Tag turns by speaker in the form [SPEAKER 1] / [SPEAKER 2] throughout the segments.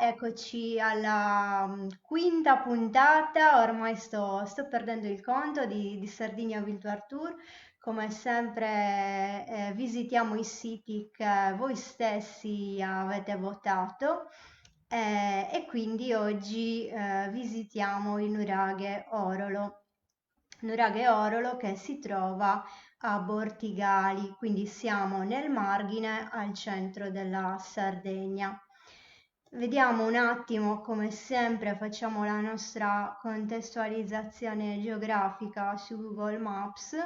[SPEAKER 1] eccoci alla quinta puntata, ormai sto perdendo il conto di Sardinia Virtual Tour. Come sempre visitiamo i siti che voi stessi avete votato e quindi oggi visitiamo il nuraghe Orolo. Nuraghe Orolo che si trova a Bortigali, quindi siamo nel margine al centro della Sardegna. Vediamo un attimo, come sempre, facciamo la nostra contestualizzazione geografica su Google Maps.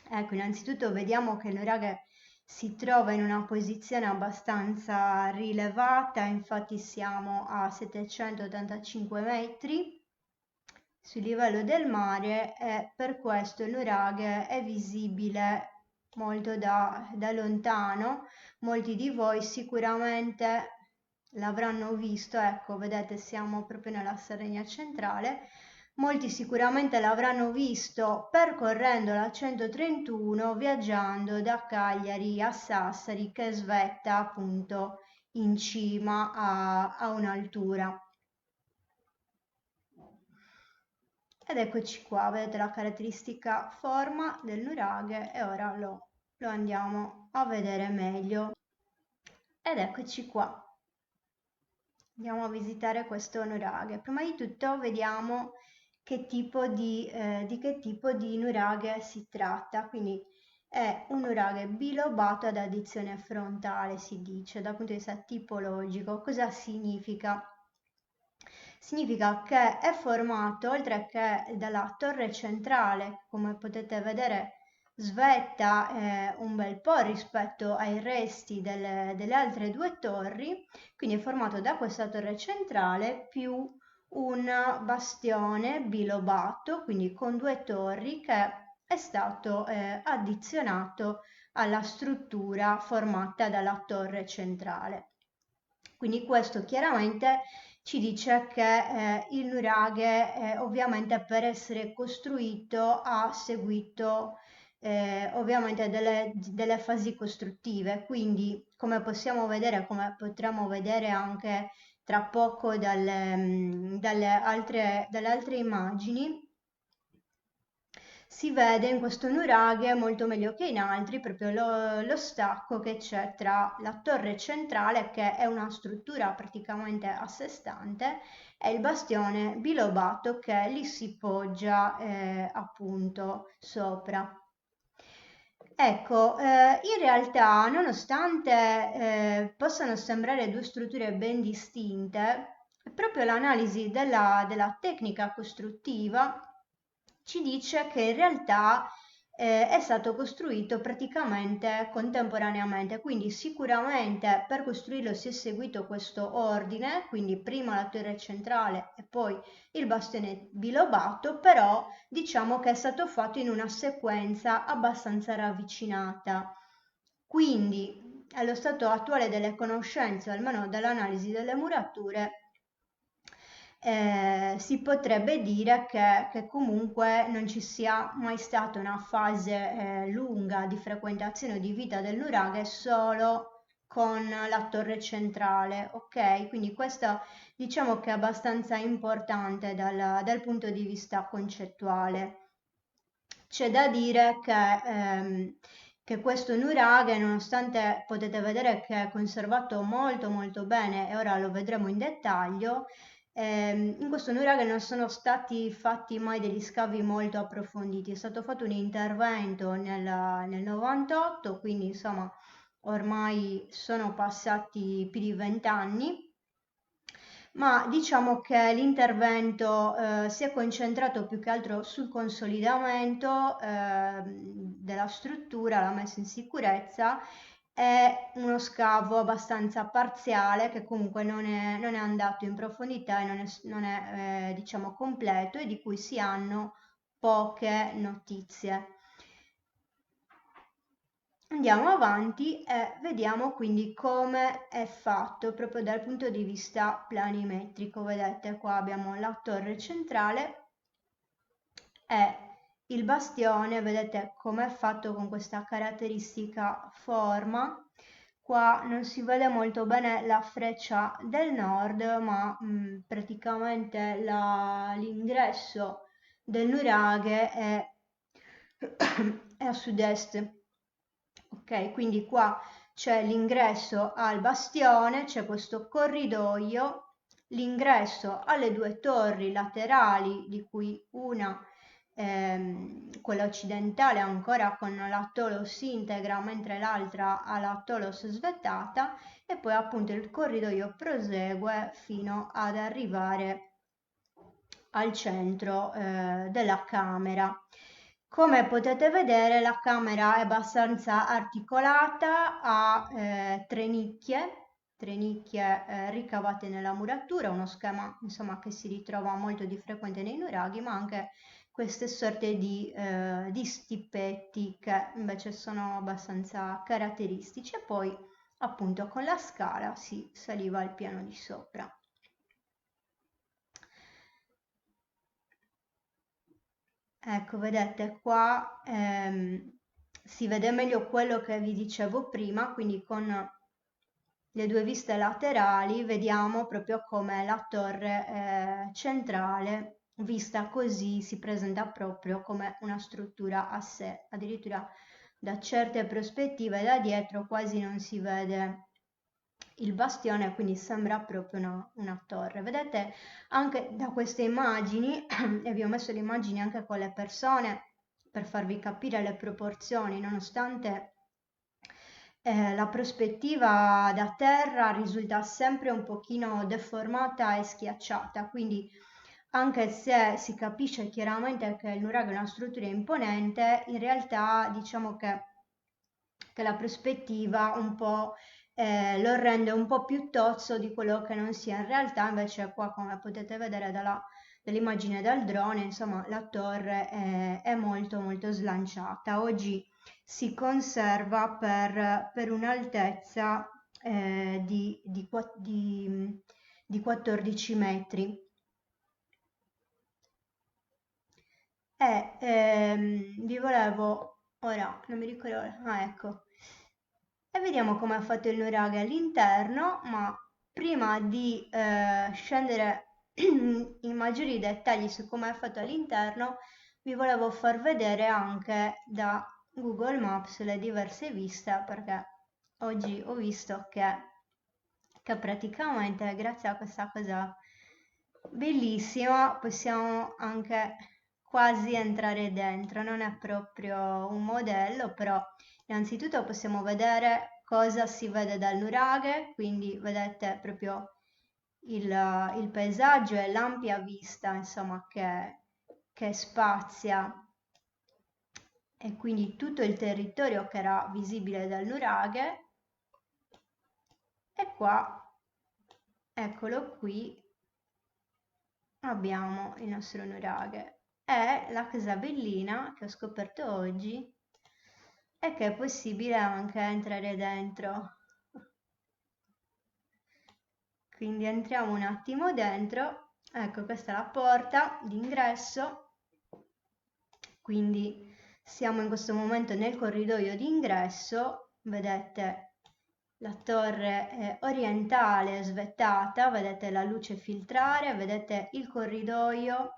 [SPEAKER 1] Ecco, innanzitutto vediamo che il nuraghe si trova in una posizione abbastanza rilevata, infatti siamo a 785 metri sul livello del mare e per questo il nuraghe è visibile molto da lontano. Molti di voi sicuramente l'avranno visto, ecco, vedete siamo proprio nella Sardegna centrale. Molti sicuramente l'avranno visto percorrendo la 131, viaggiando da Cagliari a Sassari che svetta appunto in cima a un'altura. Ed eccoci qua, vedete la caratteristica forma del nuraghe e ora lo andiamo a vedere meglio. Ed eccoci qua. Andiamo a visitare questo nuraghe. Prima di tutto vediamo di che tipo di nuraghe si tratta. Quindi è un nuraghe bilobato ad addizione frontale, si dice, dal punto di vista tipologico. Cosa significa? Significa che è formato, oltre che dalla torre centrale, come potete vedere, svetta un bel po' rispetto ai resti delle altre due torri, quindi è formato da questa torre centrale più un bastione bilobato, quindi con due torri che è stato addizionato alla struttura formata dalla torre centrale. Quindi questo chiaramente ci dice che il nuraghe ovviamente per essere costruito ha seguito ovviamente delle fasi costruttive, quindi come possiamo vedere, come potremo vedere anche tra poco dalle altre immagini, si vede in questo nuraghe molto meglio che in altri proprio lo stacco che c'è tra la torre centrale, che è una struttura praticamente a sé stante, e il bastione bilobato che lì si poggia appunto sopra. Ecco, in realtà, nonostante possano sembrare due strutture ben distinte, proprio l'analisi della tecnica costruttiva ci dice che in realtà è stato costruito praticamente contemporaneamente, quindi sicuramente per costruirlo si è seguito questo ordine, quindi prima la torre centrale e poi il bastione bilobato, però diciamo che è stato fatto in una sequenza abbastanza ravvicinata. Quindi, allo stato attuale delle conoscenze, almeno dall'analisi delle murature, si potrebbe dire che comunque non ci sia mai stata una fase lunga di frequentazione o di vita del nuraghe solo con la torre centrale, ok? Quindi questo diciamo che è abbastanza importante dal punto di vista concettuale. C'è da dire che questo nuraghe, nonostante potete vedere che è conservato molto molto bene, e ora lo vedremo in dettaglio, in questo nuraghe non sono stati fatti mai degli scavi molto approfonditi, è stato fatto un intervento nel 98, quindi insomma ormai sono passati più di 20 anni, ma diciamo che l'intervento si è concentrato più che altro sul consolidamento della struttura, la messa in sicurezza e uno scavo abbastanza parziale che comunque non è andato in profondità e non è diciamo completo e di cui si hanno poche notizie. Andiamo avanti e vediamo quindi come è fatto proprio dal punto di vista planimetrico. Vedete qua abbiamo la torre centrale e il bastione, vedete come è fatto con questa caratteristica forma. Qua non si vede molto bene la freccia del nord, ma praticamente l'ingresso del nuraghe è, è a sud-est. Ok, quindi qua c'è l'ingresso al bastione, c'è questo corridoio, l'ingresso alle due torri laterali, di cui una, quella occidentale, ancora con la Tolos integra, mentre l'altra ha la Tolos svettata, e poi appunto il corridoio prosegue fino ad arrivare al centro della camera. Come potete vedere, la camera è abbastanza articolata, ha tre nicchie ricavate nella muratura, uno schema insomma che si ritrova molto di frequente nei nuraghi, ma anche queste sorte di stippetti che invece sono abbastanza caratteristici, e poi appunto con la scala si saliva al piano di sopra. Ecco, vedete qua si vede meglio quello che vi dicevo prima, quindi con le due viste laterali vediamo proprio come la torre centrale, vista così, si presenta proprio come una struttura a sé. Addirittura da certe prospettive da dietro quasi non si vede il bastione, quindi sembra proprio una torre. Vedete anche da queste immagini, e vi ho messo le immagini anche con le persone per farvi capire le proporzioni, nonostante la prospettiva da terra risulta sempre un pochino deformata e schiacciata, quindi anche se si capisce chiaramente che il nuraghe è una struttura imponente, in realtà diciamo che la prospettiva un po' lo rende un po' più tozzo di quello che non sia in realtà. Invece qua, come potete vedere dall'immagine dal drone, insomma la torre è molto molto slanciata. Oggi si conserva per un'altezza di 14 metri. Vi volevo, ora non mi ricordo, ecco, e vediamo come ha fatto il nuraghe all'interno, ma prima di scendere in maggiori dettagli su come è fatto all'interno, vi volevo far vedere anche da Google Maps le diverse viste, perché oggi ho visto che praticamente grazie a questa cosa bellissima possiamo anche quasi entrare dentro. Non è proprio un modello, però innanzitutto possiamo vedere cosa si vede dal nuraghe, quindi vedete proprio il paesaggio e l'ampia vista, insomma, che spazia, e quindi tutto il territorio che era visibile dal nuraghe. E qua, eccolo qui, abbiamo il nostro nuraghe. È la casa bellina che ho scoperto oggi e che è possibile anche entrare dentro. Quindi entriamo un attimo dentro. Ecco, questa è la porta d'ingresso. Quindi siamo in questo momento nel corridoio d'ingresso. Vedete la torre orientale svettata, vedete la luce filtrare, vedete il corridoio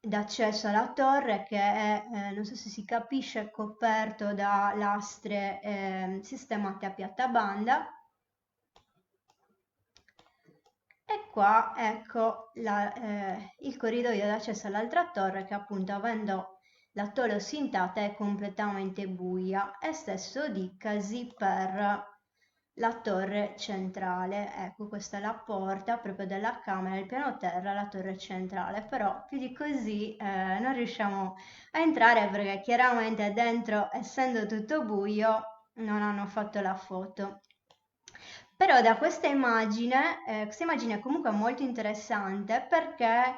[SPEAKER 1] d'accesso alla torre che è, non so se si capisce, coperto da lastre sistemate a piatta banda. E qua ecco il corridoio d'accesso all'altra torre, che appunto, avendo la torre ossintata, è completamente buia, e stesso dicasi per la torre centrale. Ecco, questa è la porta proprio della camera del piano terra, la torre centrale, però più di così non riusciamo a entrare, perché chiaramente dentro, essendo tutto buio, non hanno fatto la foto. Però da questa immagine è comunque molto interessante, perché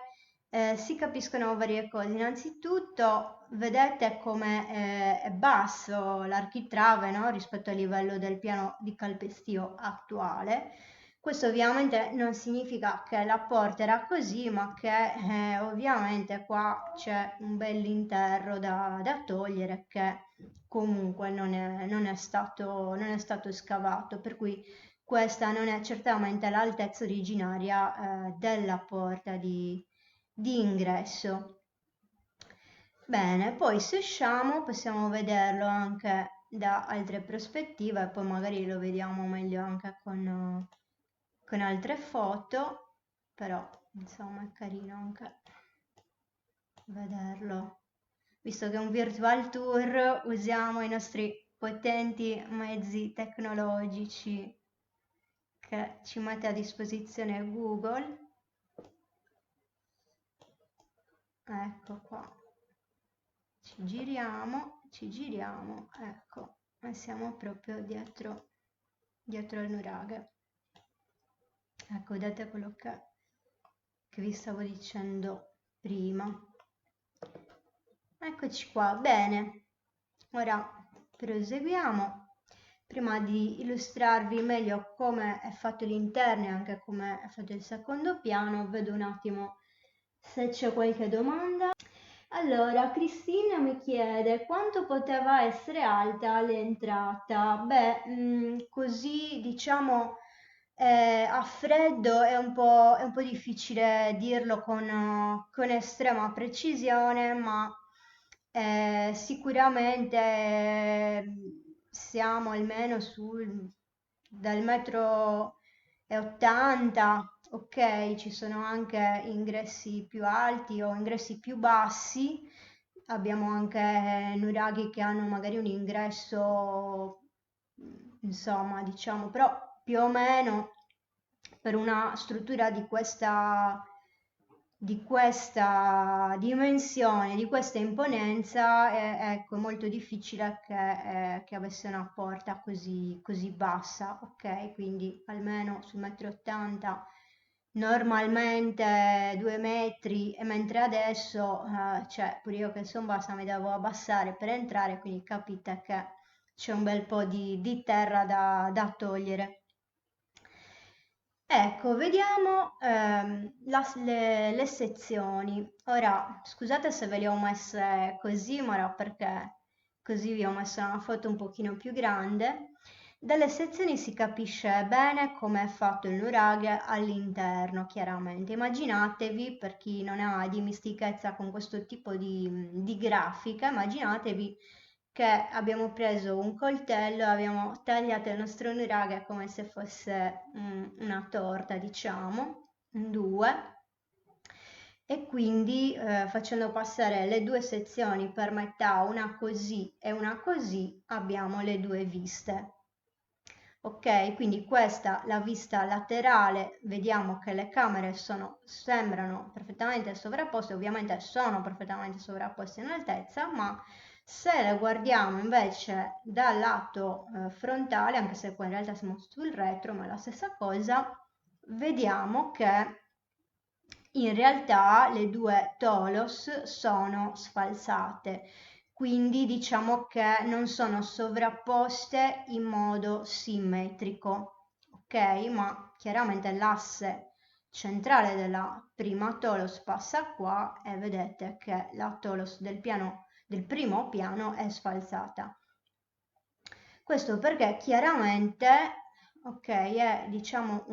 [SPEAKER 1] si capiscono varie cose. Innanzitutto vedete come è basso l'architrave, no? Rispetto al livello del piano di calpestio attuale. Questo ovviamente non significa che la porta era così, ma che ovviamente qua c'è un bell'interro da togliere che comunque non è stato scavato, per cui questa non è certamente l'altezza originaria della porta di ingresso. Bene, poi se usciamo possiamo vederlo anche da altre prospettive, poi magari lo vediamo meglio anche con altre foto, però insomma è carino anche vederlo. Visto che è un virtual tour, usiamo i nostri potenti mezzi tecnologici che ci mette a disposizione Google. Ecco qua. Ci giriamo, ecco, e siamo proprio dietro al nuraghe. Ecco, vedete quello che vi stavo dicendo prima. Eccoci qua, bene. Ora proseguiamo. Prima di illustrarvi meglio come è fatto l'interno e anche come è fatto il secondo piano, vedo un attimo se c'è qualche domanda. Allora, Cristina mi chiede quanto poteva essere alta l'entrata. Beh, così diciamo a freddo è un po' difficile dirlo con estrema precisione, ma sicuramente siamo almeno dal metro e 80, ok, ci sono anche ingressi più alti o ingressi più bassi. Abbiamo anche nuraghi che hanno magari un ingresso, insomma, diciamo, però più o meno per una struttura di questa dimensione, di questa imponenza, ecco, è molto difficile che avesse una porta così bassa, ok? Quindi almeno sul 1,80 m, normalmente 2 metri, e mentre adesso, cioè, pure io che sono bassa mi devo abbassare per entrare, quindi capite che c'è un bel po' di terra da togliere. Ecco, vediamo le sezioni. Ora, scusate se ve le ho messe così, ma era perché così vi ho messo una foto un pochino più grande. Dalle sezioni si capisce bene come è fatto il nuraghe all'interno, chiaramente. Immaginatevi, per chi non ha dimestichezza con questo tipo di grafica, immaginatevi che abbiamo preso un coltello e abbiamo tagliato il nostro nuraghe come se fosse una torta, diciamo, in due, e quindi facendo passare le due sezioni per metà, una così e una così, abbiamo le due viste. Ok, quindi questa la vista laterale, vediamo che le camere sembrano perfettamente sovrapposte, ovviamente sono perfettamente sovrapposte in altezza, ma se le guardiamo invece dal lato frontale, anche se poi in realtà siamo sul retro, ma è la stessa cosa, vediamo che in realtà le due tolos sono sfalsate, quindi diciamo che non sono sovrapposte in modo simmetrico, ok? Ma chiaramente l'asse centrale della prima tolos passa qua e vedete che la tolos del primo piano è sfalsata. Questo perché chiaramente, ok, è diciamo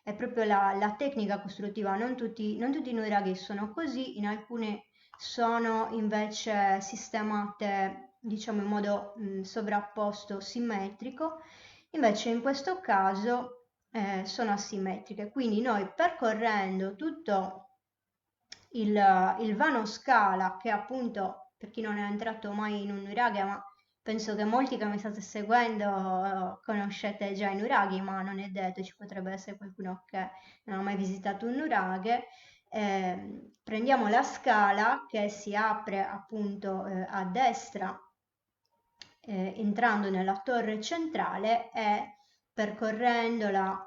[SPEAKER 1] è proprio la tecnica costruttiva, non tutti i nuraghi sono così, in alcuni sono invece sistemate diciamo in modo sovrapposto, simmetrico, invece in questo caso sono asimmetriche, quindi noi percorrendo tutto il vano scala, che appunto per chi non è entrato mai in un nuraghe, ma penso che molti che mi state seguendo conoscete già i nuraghi, ma non è detto, ci potrebbe essere qualcuno che non ha mai visitato un nuraghe. Prendiamo la scala che si apre appunto a destra, entrando nella torre centrale, e percorrendola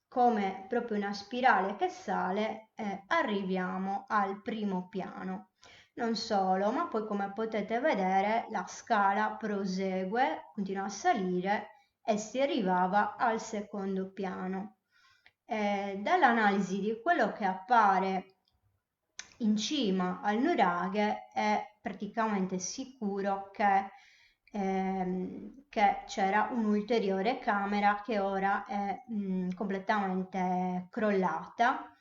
[SPEAKER 1] come proprio una spirale che sale, arriviamo al primo piano. Non solo, ma poi come potete vedere la scala prosegue, continua a salire e si arrivava al secondo piano. dall'analisi di quello che appare in cima al nuraghe è praticamente sicuro che c'era un'ulteriore camera che ora è completamente crollata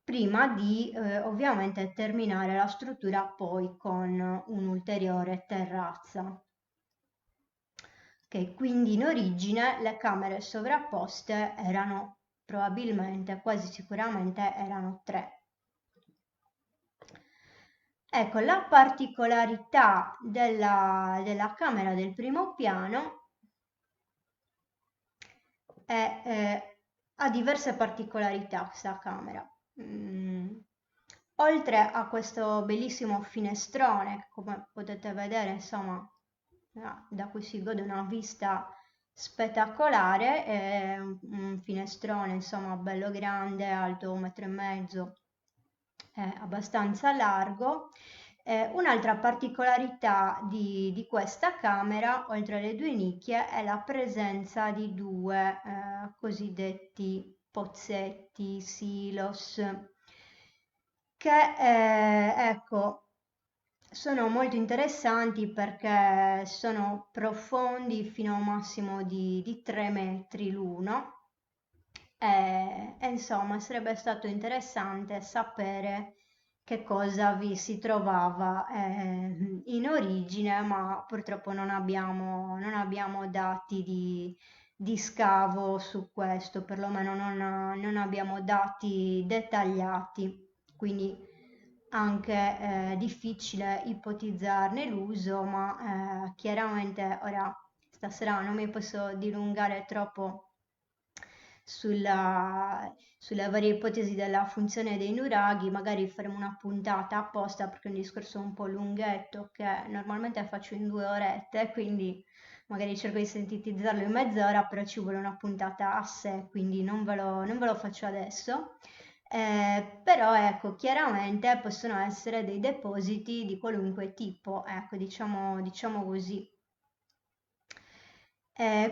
[SPEAKER 1] prima di ovviamente terminare la struttura poi con un'ulteriore terrazza. Ok, quindi in origine le camere sovrapposte erano probabilmente, quasi sicuramente erano tre. Ecco, la particolarità della camera del primo piano ha diverse particolarità questa camera. Oltre a questo bellissimo finestrone, come potete vedere, insomma, da cui si gode una vista spettacolare, è un finestrone, insomma, bello grande, alto 1,5 m, abbastanza largo. Un'altra particolarità di questa camera, oltre alle due nicchie, è la presenza di due cosiddetti pozzetti, silos, che ecco, sono molto interessanti perché sono profondi fino a un massimo di 3 metri l'uno e insomma sarebbe stato interessante sapere che cosa vi si trovava in origine, ma purtroppo non abbiamo dati di scavo su questo, perlomeno non abbiamo dati dettagliati, quindi anche difficile ipotizzarne l'uso, ma chiaramente ora stasera non mi posso dilungare troppo sulle varie ipotesi della funzione dei nuraghi, magari faremo una puntata apposta perché è un discorso un po' lunghetto che normalmente faccio in 2 orette, quindi magari cerco di sintetizzarlo in mezz'ora, però ci vuole una puntata a sé, quindi non ve lo faccio adesso. Però ecco, chiaramente possono essere dei depositi di qualunque tipo, ecco, diciamo così.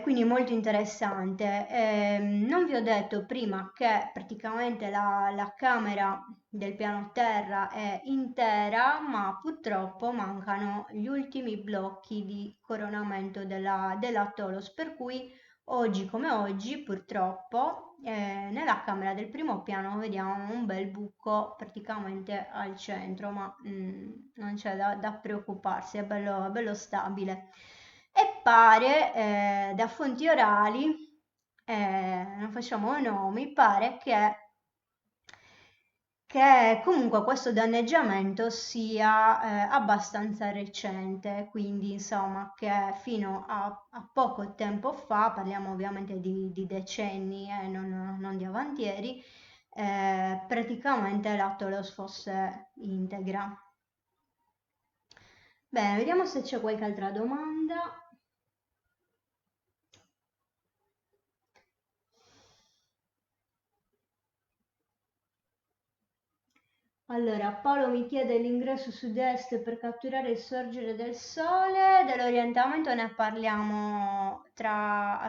[SPEAKER 1] Quindi molto interessante. Non vi ho detto prima che praticamente la camera del piano terra è intera, ma purtroppo mancano gli ultimi blocchi di coronamento della Tolos, per cui oggi come oggi purtroppo nella camera del primo piano vediamo un bel buco praticamente al centro, ma non c'è da preoccuparsi, è bello stabile. E pare da fonti orali, non facciamo nomi, pare che comunque questo danneggiamento sia abbastanza recente, quindi insomma che fino a poco tempo fa, parliamo ovviamente di decenni e non di avantieri, praticamente la Tolos fosse integra. Bene, vediamo se c'è qualche altra domanda. Allora, Paolo mi chiede l'ingresso sud-est per catturare il sorgere del sole. Dell'orientamento ne parliamo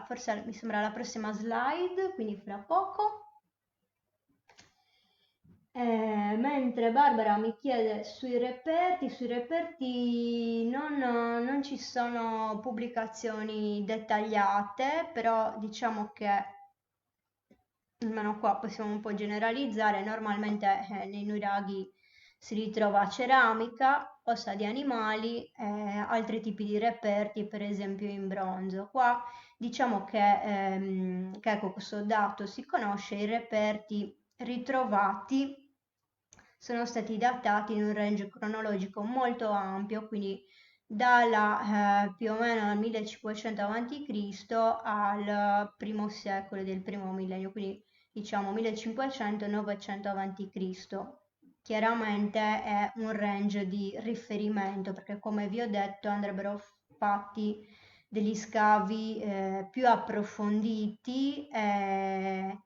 [SPEAKER 1] forse mi sembra la prossima slide, quindi fra poco. Mentre Barbara mi chiede sui reperti non ci sono pubblicazioni dettagliate, però diciamo che almeno qua possiamo un po' generalizzare, normalmente nei nuraghi si ritrova ceramica, ossa di animali, altri tipi di reperti, per esempio in bronzo. Qua diciamo che ecco, questo dato si conosce, i reperti ritrovati sono stati datati in un range cronologico molto ampio, quindi dalla più o meno dal 1500 a.C. al primo secolo del primo millennio, quindi diciamo 1500-900 a.C. Chiaramente è un range di riferimento perché come vi ho detto andrebbero fatti degli scavi più approfonditi e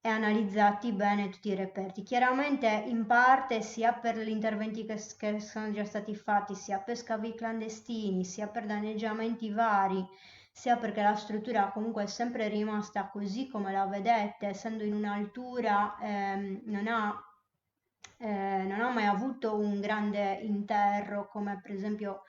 [SPEAKER 1] analizzati bene tutti i reperti. Chiaramente in parte sia per gli interventi che sono già stati fatti, sia per scavi clandestini, sia per danneggiamenti vari, sia perché la struttura comunque è sempre rimasta così come la vedete, essendo in un'altura, non ha mai avuto un grande interro come per esempio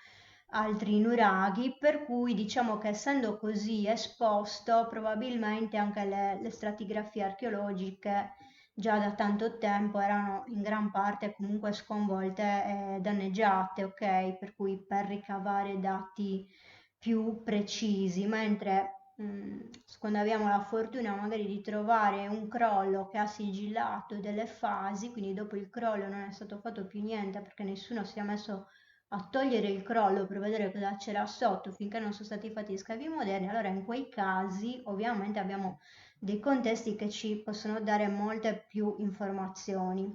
[SPEAKER 1] altri nuraghi, per cui diciamo che essendo così esposto, probabilmente anche le stratigrafie archeologiche già da tanto tempo erano in gran parte comunque sconvolte e danneggiate, ok? Per cui per ricavare dati più precisi, mentre quando abbiamo la fortuna magari di trovare un crollo che ha sigillato delle fasi, quindi dopo il crollo non è stato fatto più niente perché nessuno si è messo a togliere il crollo per vedere cosa c'era sotto finché non sono stati fatti gli scavi moderni, allora in quei casi ovviamente abbiamo dei contesti che ci possono dare molte più informazioni.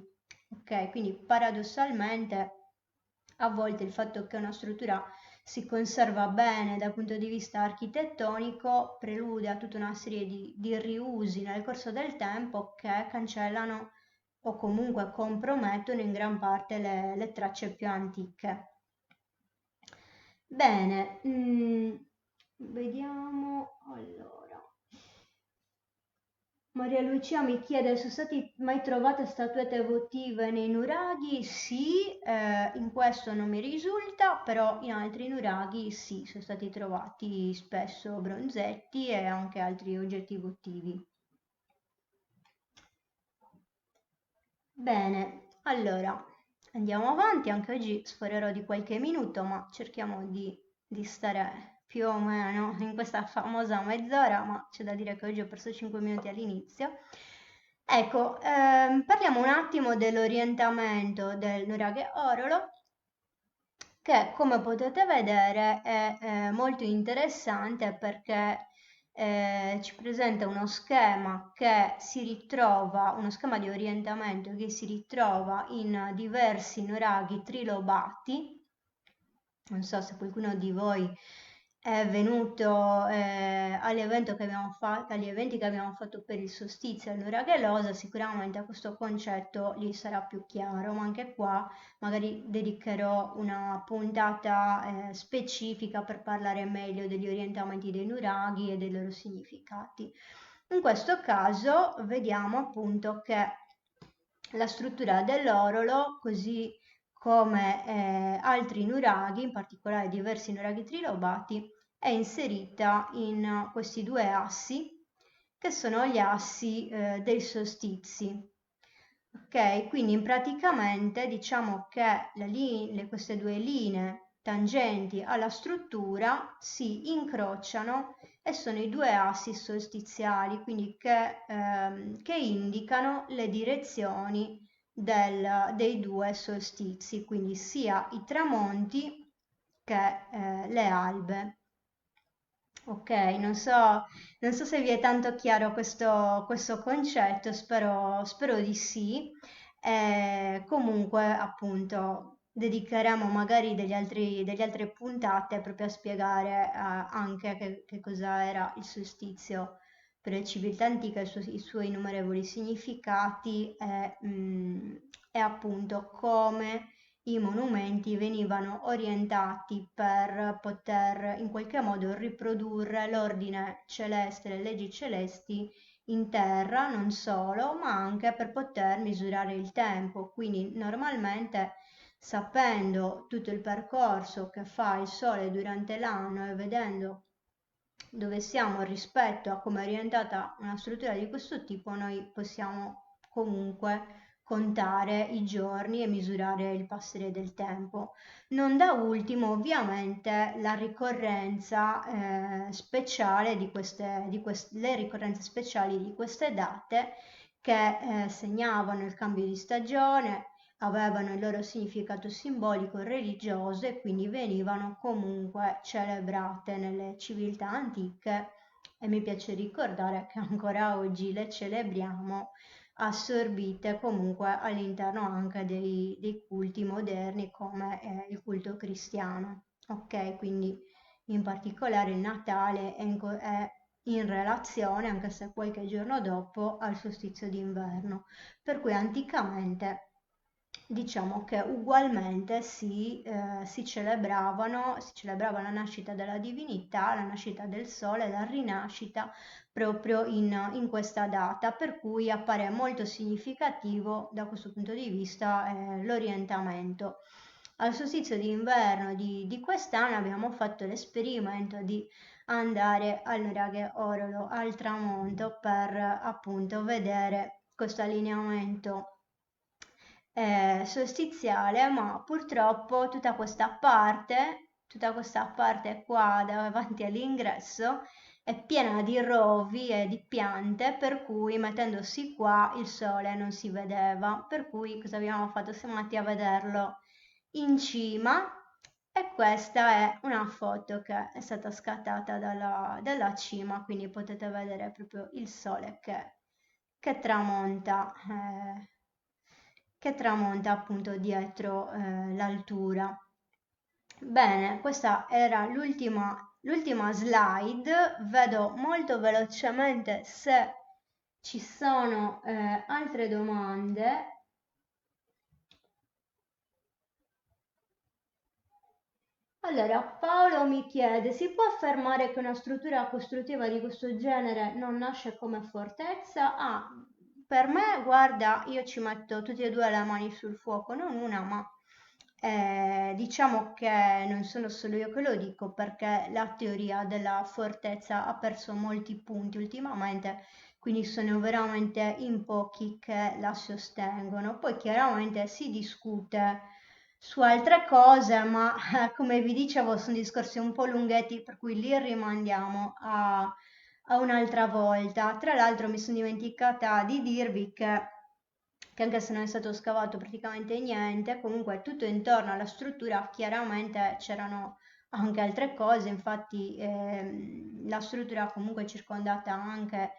[SPEAKER 1] Ok, quindi paradossalmente a volte il fatto che una struttura si conserva bene dal punto di vista architettonico prelude a tutta una serie di riusi nel corso del tempo che cancellano o comunque compromettono in gran parte le tracce più antiche. Bene, vediamo allora. Maria Lucia mi chiede, sono state mai trovate statuette votive nei nuraghi? Sì, in questo non mi risulta, però in altri nuraghi sì, sono stati trovati spesso bronzetti e anche altri oggetti votivi. Bene, allora andiamo avanti, anche oggi sforerò di qualche minuto, ma cerchiamo di stare più o meno in questa famosa mezz'ora, ma c'è da dire che oggi ho perso 5 minuti all'inizio. Ecco, parliamo un attimo dell'orientamento del nuraghe Orolo, che come potete vedere è molto interessante perché ci presenta uno schema che si ritrova, uno schema di orientamento che si ritrova in diversi nuraghi trilobati. Non so se qualcuno di voi è venuto all'evento che abbiamo fatto, agli eventi che abbiamo fatto per il solstizio al Nuraghelosa, sicuramente questo concetto gli sarà più chiaro, ma anche qua magari dedicherò una puntata specifica per parlare meglio degli orientamenti dei nuraghi e dei loro significati. In questo caso vediamo appunto che la struttura dell'orolo, così come altri nuraghi, in particolare diversi nuraghi trilobati, è inserita in questi due assi che sono gli assi dei solstizi. Ok, quindi praticamente diciamo che queste due linee tangenti alla struttura si incrociano e sono i due assi solstiziali, quindi che indicano le direzioni dei due solstizi, quindi sia i tramonti che le albe. Ok, non so se vi è tanto chiaro questo concetto, spero di sì. Comunque, appunto, dedicheremo magari delle altre puntate proprio a spiegare anche che cosa era il solstizio per le civiltà antiche, i suoi innumerevoli significati e appunto come i monumenti venivano orientati per poter in qualche modo riprodurre l'ordine celeste, le leggi celesti in terra, non solo, ma anche per poter misurare il tempo. Quindi normalmente sapendo tutto il percorso che fa il Sole durante l'anno e vedendo dove siamo rispetto a come è orientata una struttura di questo tipo, noi possiamo comunque contare i giorni e misurare il passare del tempo. Non da ultimo, ovviamente, la ricorrenza speciale le ricorrenze speciali di queste date che segnavano il cambio di stagione, avevano il loro significato simbolico e religioso e quindi venivano comunque celebrate nelle civiltà antiche e mi piace ricordare che ancora oggi le celebriamo assorbite comunque all'interno anche dei culti moderni come il culto cristiano. Ok, quindi in particolare il Natale è in relazione, anche se qualche giorno dopo, al solstizio d'inverno. Per cui anticamente diciamo che ugualmente si celebrava la nascita della divinità, la nascita del sole, la rinascita proprio in questa data, per cui appare molto significativo da questo punto di vista l'orientamento. Al solstizio d'inverno di quest'anno abbiamo fatto l'esperimento di andare al Nuraghe Orolo al tramonto per appunto vedere questo allineamento solstiziale, ma purtroppo tutta questa parte qua davanti all'ingresso è piena di rovi e di piante, per cui mettendosi qua il sole non si vedeva. Per cui cosa abbiamo fatto? Siamo andati a vederlo in cima e questa è una foto che è stata scattata dalla cima, quindi potete vedere proprio il sole che tramonta, appunto dietro l'altura. Bene, questa era l'ultima slide. Vedo molto velocemente se ci sono altre domande. Allora, Paolo mi chiede, si può affermare che una struttura costruttiva di questo genere non nasce come fortezza? Ah, per me, guarda, io ci metto tutte e due le mani sul fuoco, non una, ma diciamo che non sono solo io che lo dico, perché la teoria della fortezza ha perso molti punti ultimamente, quindi sono veramente in pochi che la sostengono. Poi chiaramente si discute su altre cose, ma come vi dicevo sono discorsi un po' lunghetti, per cui li rimandiamo a un'altra volta. Tra l'altro mi sono dimenticata di dirvi che anche se non è stato scavato praticamente niente, comunque tutto intorno alla struttura chiaramente c'erano anche altre cose, infatti la struttura comunque è circondata anche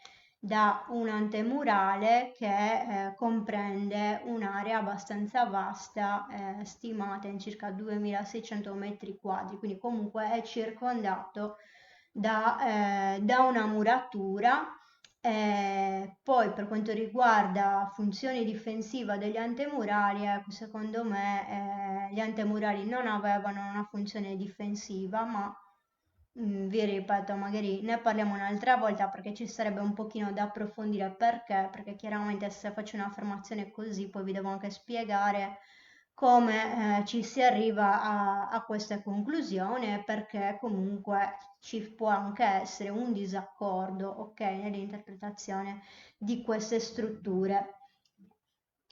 [SPEAKER 1] da un antemurale che comprende un'area abbastanza vasta, stimata in circa 2600 metri quadri, quindi comunque è circondato da una muratura. Poi per quanto riguarda funzioni difensiva degli antemurali, ecco, secondo me gli antemurali non avevano una funzione difensiva, ma vi ripeto, magari ne parliamo un'altra volta perché ci sarebbe un pochino da approfondire perché chiaramente se faccio un'affermazione così poi vi devo anche spiegare come ci si arriva a questa conclusione, perché comunque ci può anche essere un disaccordo, ok, nell'interpretazione di queste strutture.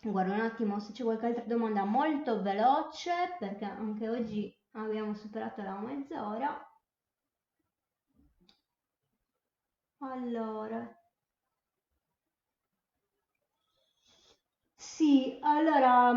[SPEAKER 1] Guarda un attimo se c'è qualche altra domanda molto veloce, perché anche oggi abbiamo superato la mezz'ora. Allora, sì, allora,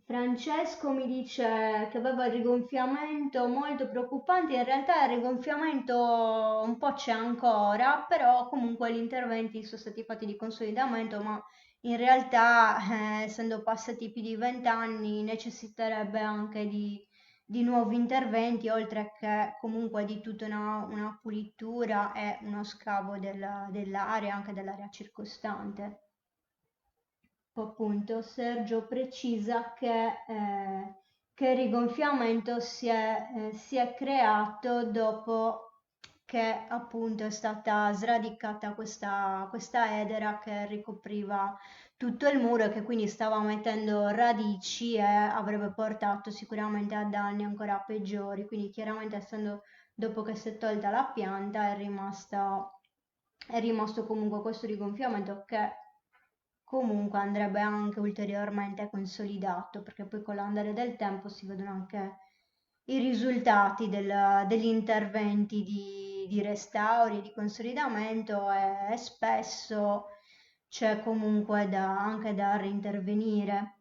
[SPEAKER 1] Francesco mi dice che aveva il rigonfiamento molto preoccupante, in realtà il rigonfiamento un po' c'è ancora, però comunque gli interventi sono stati fatti di consolidamento, ma in realtà essendo passati più di 20 anni necessiterebbe anche di nuovi interventi, oltre che comunque di tutta una pulitura e uno scavo dell'area, anche dell'area circostante. Appunto, Sergio precisa che il rigonfiamento si è creato dopo che appunto è stata sradicata questa edera che ricopriva tutto il muro e che quindi stava mettendo radici e avrebbe portato sicuramente a danni ancora peggiori. Quindi chiaramente essendo dopo che si è tolta la pianta è rimasto comunque questo rigonfiamento che comunque andrebbe anche ulteriormente consolidato, perché poi con l'andare del tempo si vedono anche i risultati degli interventi di restauri e di consolidamento e spesso c'è comunque anche da reintervenire.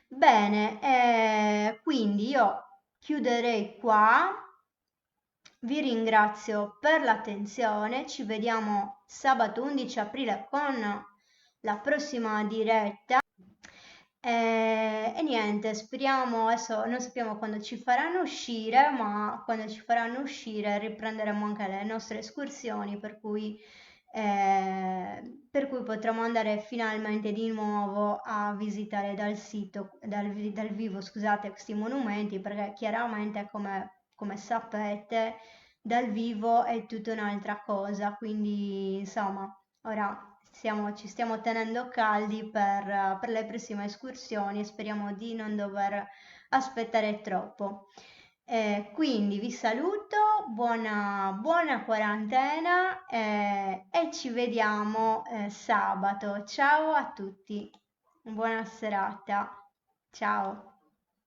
[SPEAKER 1] Bene, quindi io chiuderei qua. Vi ringrazio per l'attenzione, ci vediamo sabato 11 aprile con la prossima diretta. E niente, speriamo, adesso non sappiamo quando ci faranno uscire, ma quando ci faranno uscire riprenderemo anche le nostre escursioni, per cui per cui potremo andare finalmente di nuovo a visitare dal sito, dal vivo, scusate, questi monumenti, perché chiaramente, come sapete, dal vivo è tutta un'altra cosa, quindi insomma, ora ci stiamo tenendo caldi per le prossime escursioni e speriamo di non dover aspettare troppo. Quindi vi saluto, buona quarantena, e ci vediamo sabato. Ciao a tutti, buona serata. Ciao.